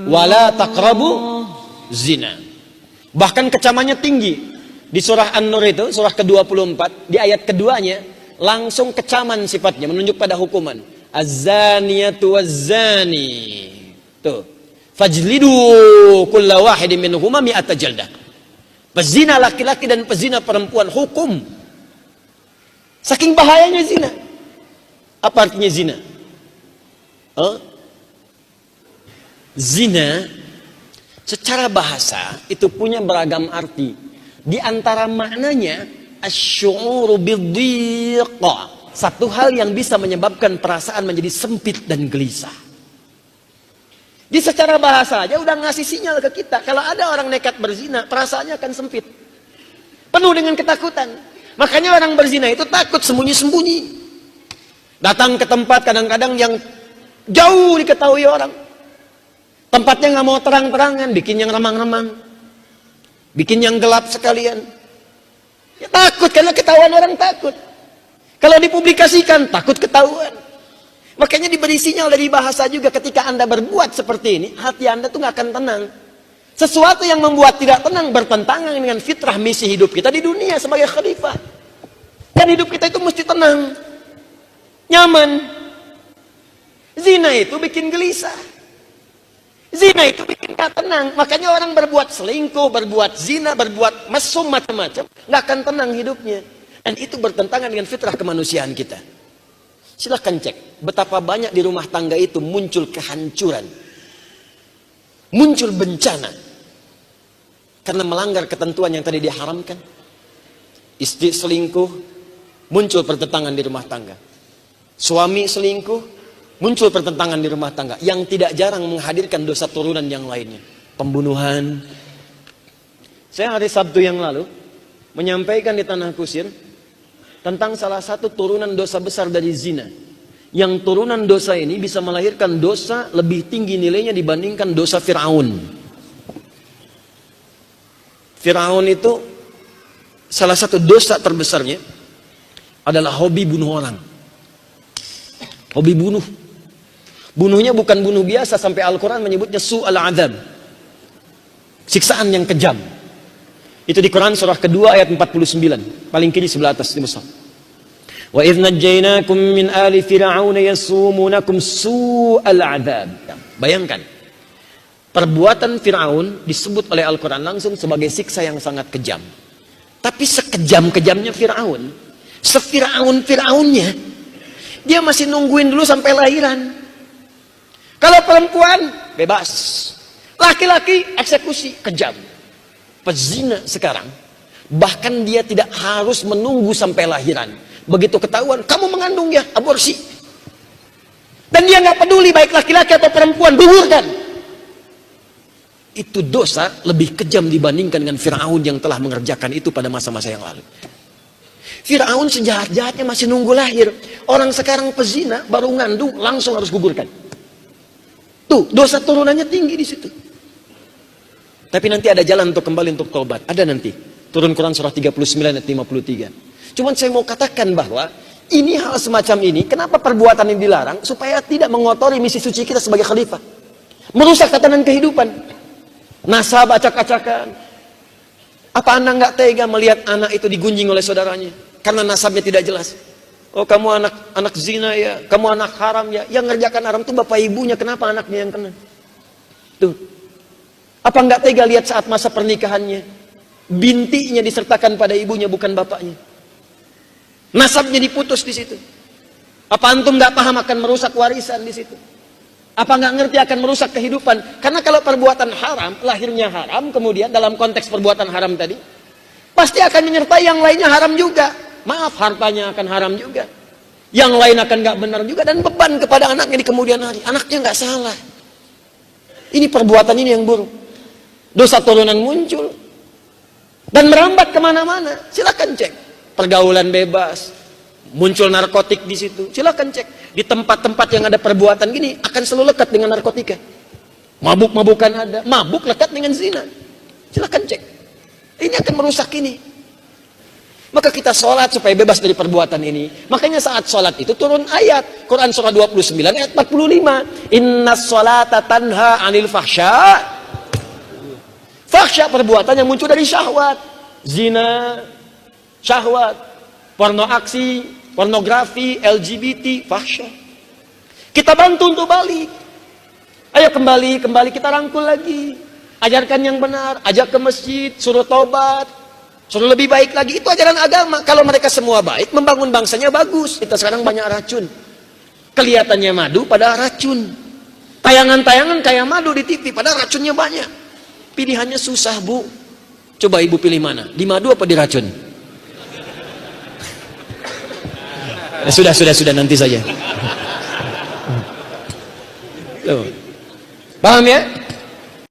Wala taqrabu zina. Bahkan kecamannya tinggi. Di surah An-Nur itu, surah ke-24, di ayat keduanya, langsung kecaman sifatnya, menunjuk pada hukuman. Az-zaniyatu waz-zani. Tuh. Fajlidu kulla wahidin minhuma mi'ata jaldah. Pezina laki-laki dan pezina perempuan, hukum. Saking bahayanya zina. Apa artinya zina? Zina secara bahasa itu punya beragam arti. Di antara maknanya asy'uru bidhiqa, satu hal yang bisa menyebabkan perasaan menjadi sempit dan gelisah. Di secara bahasa aja udah ngasih sinyal ke kita, kalau ada orang nekat berzina, perasaannya akan sempit, penuh dengan ketakutan. Makanya orang berzina itu takut sembunyi-sembunyi, datang ke tempat kadang-kadang yang jauh diketahui orang, tempatnya nggak mau terang-terangan, bikin yang remang-remang, bikin yang gelap sekalian. Ya takut karena ketahuan orang, takut. Kalau dipublikasikan takut ketahuan. Makanya diberi sinyal dari bahasa juga, ketika Anda berbuat seperti ini, hati Anda tuh nggak akan tenang. Sesuatu yang membuat tidak tenang bertentangan dengan fitrah misi hidup kita di dunia sebagai khalifah. Dan hidup kita itu mesti tenang, nyaman. Zina itu bikin gelisah. Zina itu bikin gak tenang. Makanya orang berbuat selingkuh, berbuat zina, berbuat mesum macam-macam, gak akan tenang hidupnya. Dan itu bertentangan dengan fitrah kemanusiaan kita. Silahkan cek betapa banyak di rumah tangga itu muncul kehancuran, muncul bencana karena melanggar ketentuan yang tadi diharamkan. Istri selingkuh, muncul pertentangan di rumah tangga. Suami selingkuh, muncul pertentangan di rumah tangga, yang tidak jarang menghadirkan dosa turunan yang lainnya. Pembunuhan. Saya hari Sabtu yang lalu menyampaikan di Tanah Kusir tentang salah satu turunan dosa besar dari zina. Yang turunan dosa ini bisa melahirkan dosa lebih tinggi nilainya dibandingkan dosa Fir'aun. Fir'aun itu salah satu dosa terbesarnya adalah hobi bunuh orang. Hobi bunuh. Bunuhnya bukan bunuh biasa, sampai Al-Quran menyebutnya su'al adab, siksaan yang kejam. Itu di Quran surah kedua ayat 49, paling kiri sebelah atas di mushaf. Wa idz najjaynakum min ali fir'aun yasumunakum su'al adab. Bayangkan, perbuatan Fir'aun disebut oleh Al-Quran langsung sebagai siksa yang sangat kejam. Tapi sekejam-kejamnya Fir'aun, sefir'aun-fir'aunnya, dia masih nungguin dulu sampai lahiran. Kalau perempuan bebas, laki-laki eksekusi, kejam. Pezina sekarang bahkan dia tidak harus menunggu sampai lahiran. Begitu ketahuan kamu mengandung, ya aborsi. Dan dia nggak peduli baik laki-laki atau perempuan, gugurkan. Itu dosa lebih kejam dibandingkan dengan Fir'aun yang telah mengerjakan itu pada masa-masa yang lalu. Fir'aun sejahat-jahatnya masih nunggu lahir. Orang sekarang pezina baru ngandung langsung harus gugurkan. Tuh, dosa turunannya tinggi di situ. Tapi nanti ada jalan untuk kembali untuk taubat. Ada nanti. Turun Quran surah 39 ayat 53. Cuman saya mau katakan bahwa ini hal semacam ini, kenapa perbuatan ini dilarang? Supaya tidak mengotori misi suci kita sebagai khalifah. Merusak tatanan kehidupan. Nasab acak-acakan. Apa Anda nggak tega melihat anak itu digunjing oleh saudaranya? Karena nasabnya tidak jelas. Oh, kamu anak zina ya, kamu anak haram ya. Yang ngerjakan haram itu bapak ibunya, kenapa anaknya yang kena? Tuh. Apa nggak tega lihat saat masa pernikahannya, bintinya disertakan pada ibunya bukan bapaknya, nasabnya diputus di situ? Apa antum nggak paham akan merusak warisan di situ? Apa nggak ngerti akan merusak kehidupan? Karena kalau perbuatan haram, lahirnya haram, kemudian dalam konteks perbuatan haram tadi, pasti akan menyertai yang lainnya haram juga. Maaf, hartanya akan haram juga, yang lain akan nggak benar juga, dan beban kepada anaknya di kemudian hari. Anaknya nggak salah. Ini perbuatan ini yang buruk. Dosa turunan muncul dan merambat kemana-mana. Silakan cek pergaulan bebas, muncul narkotik di situ. Silakan cek di tempat-tempat yang ada perbuatan gini akan selalu lekat dengan narkotika. Mabuk-mabukan ada, mabuk lekat dengan zina. Silakan cek. Ini akan merusak ini. Maka kita sholat supaya bebas dari perbuatan ini. Makanya saat sholat itu turun ayat. Quran surah 29 ayat 45. Inna sholata tanha anil fahsya. Fahsya perbuatan yang muncul dari syahwat. Zina, syahwat, porno aksi, pornografi, LGBT, fahsya. Kita bantu untuk balik. Ayo kembali kita rangkul lagi. Ajarkan yang benar, ajak ke masjid, suruh tobat. Suruh lebih baik lagi, itu ajaran agama. Kalau mereka semua baik, membangun bangsanya bagus. Kita sekarang banyak racun. Kelihatannya madu, padahal racun. Tayangan-tayangan kayak madu di TV, padahal racunnya banyak. Pilihannya susah, Bu. Coba ibu pilih mana? Di madu apa di racun? Sudah, nanti saja. Loh. Paham ya?